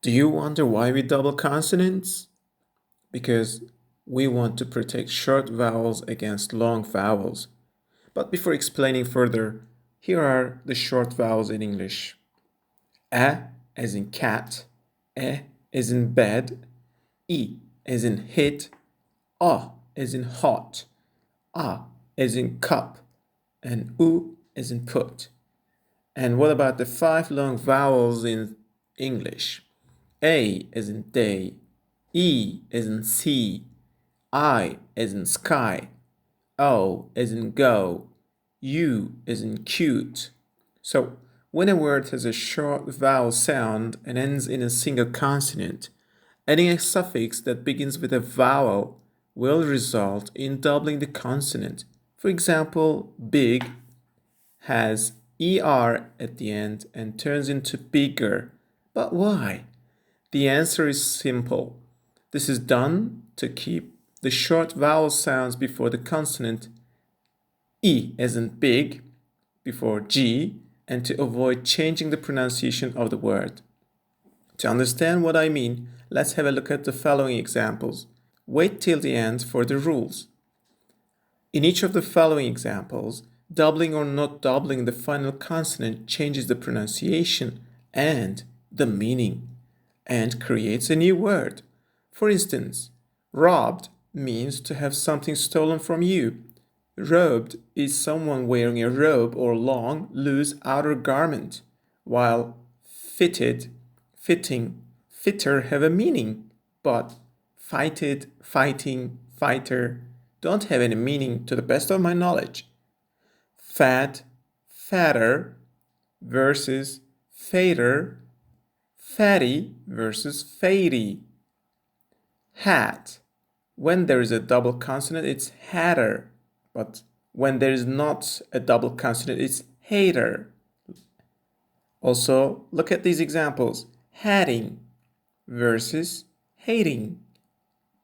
Do you wonder why we double consonants? Because we want to protect short vowels against long vowels. But before explaining further, here are the short vowels in English. A as in cat, E as in bed, I as in hit, A as in hot, A as in cup, and U as in put. And what about the 5 long vowels in English? A as in day, E as in sea, I as in sky, O as in go, U as in cute. So, when a word has a short vowel sound and ends in a single consonant, adding a suffix that begins with a vowel will result in doubling the consonant. For example, big has ER at the end and turns into bigger. But why? The answer is simple. This is done to keep the short vowel sounds before the consonant E as in big before G and to avoid changing the pronunciation of the word. To understand what I mean, let's have a look at the following examples. Wait till the end for the rules. In each of the following examples, doubling or not doubling the final consonant changes the pronunciation and the meaning and creates a new word. For instance, robbed means to have something stolen from you. Robed is someone wearing a robe or long, loose outer garment, while fitted, fitting, fitter have a meaning, but fighted, fighting, fighter don't have any meaning to the best of my knowledge. Fat, fatter versus fader, fatty versus fatty. Hat. When there is a double consonant, it's hatter. But when there is not a double consonant, it's hater. Also, look at these examples. Hatting versus hating.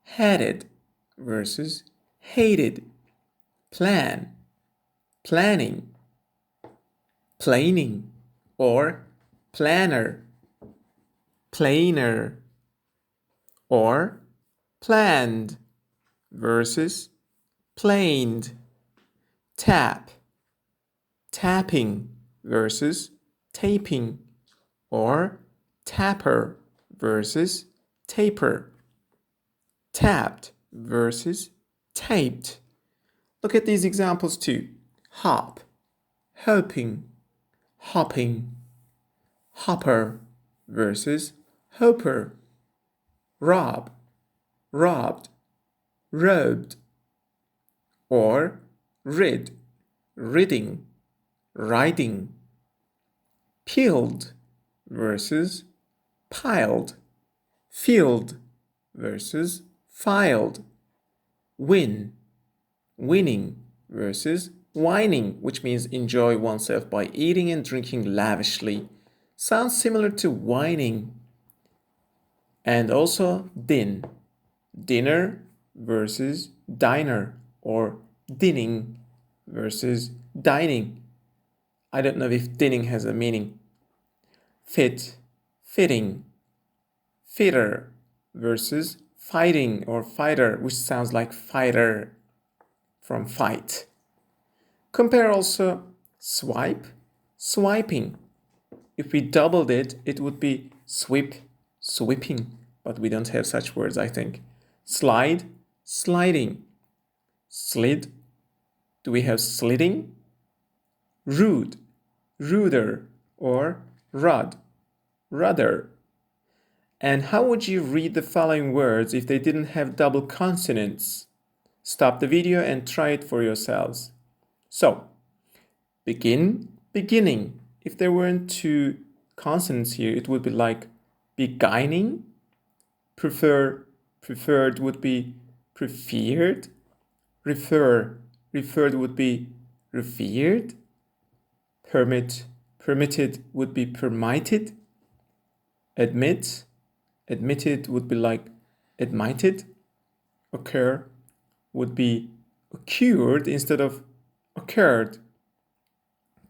Hatted versus hated. Plan, planning. Planing or planner. Planer or planned versus planed. Tap, tapping versus taping, or tapper versus taper. Tapped versus taped. Look at these examples too. Hop, hoping, hopping. Hopper versus hopper. Rob, robbed, robed. Or rid, ridding, riding. Peeled versus piled. Field versus filed. Win, winning versus whining, which means enjoy oneself by eating and drinking lavishly. Sounds similar to whining. And also din, dinner versus diner, or dinning versus dining. I don't know if dinning has a meaning. Fit, fitting. Fitter versus fighting or fighter, which sounds like fighter from fight. Compare also swipe, swiping. If we doubled it, it would be sweep, sweeping, but we don't have such words, I think. Slide, sliding. Slid, do we have slitting? Rude, ruder, or rud, rudder. And how would you read the following words if they didn't have double consonants? Stop the video and try it for yourselves. So, begin, beginning. If there weren't 2 consonants here, it would be like beginning. Prefer, preferred would be preferred. Refer, referred would be revered. Permit, permitted would be permitted. Admit, admitted would be like admitted. Occur would be occurred instead of occurred.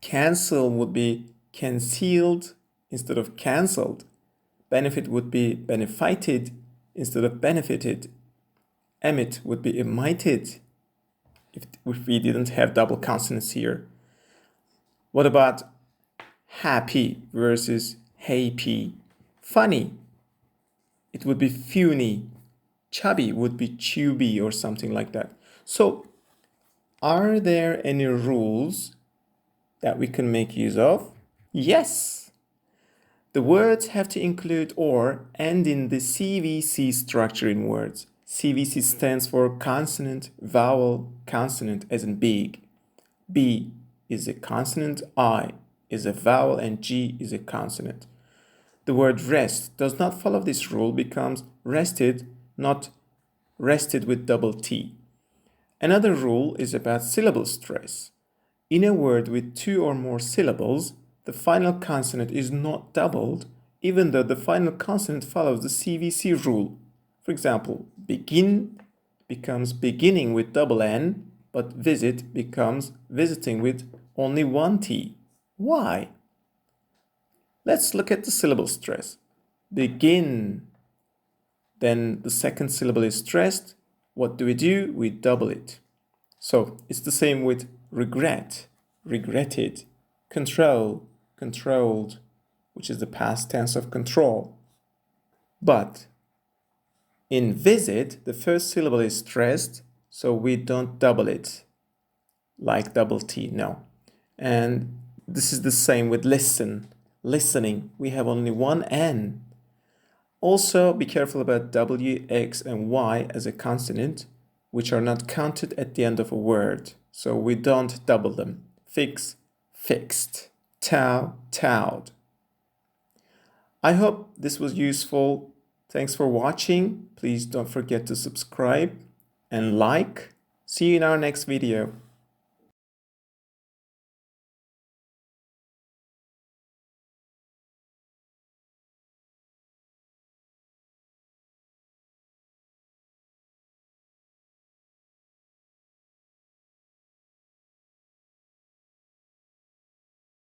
Cancel would be concealed instead of cancelled. Benefit would be benefited instead of benefited. Emit would be emitted if we didn't have double consonants here. What about happy versus happy? Funny, it would be funny. Chubby would be chubby or something like that. So, are there any rules that we can make use of? Yes. The words have to include or end in the CVC structure in words. CVC stands for consonant, vowel, consonant, as in big. B is a consonant, I is a vowel, and G is a consonant. The word rest does not follow this rule, becomes rested, not rested with double T. Another rule is about syllable stress. In a word with two or more syllables, the final consonant is not doubled, even though the final consonant follows the CVC rule. For example, begin becomes beginning with double N, but visit becomes visiting with only one T. Why? Let's look at the syllable stress. Begin. Then the second syllable is stressed. What do? We double it. So it's the same with regret, regretted, control, controlled, which is the past tense of control. But in visit, the first syllable is stressed, so we don't double it like double T, no. And this is the same with listen, listening. We have only one N. Also, be careful about W, X, and Y as a consonant, which are not counted at the end of a word, so we don't double them. Fix, fixed. Tow, towed. I hope this was useful. Thanks for watching. Please don't forget to subscribe and like. See you in our next video.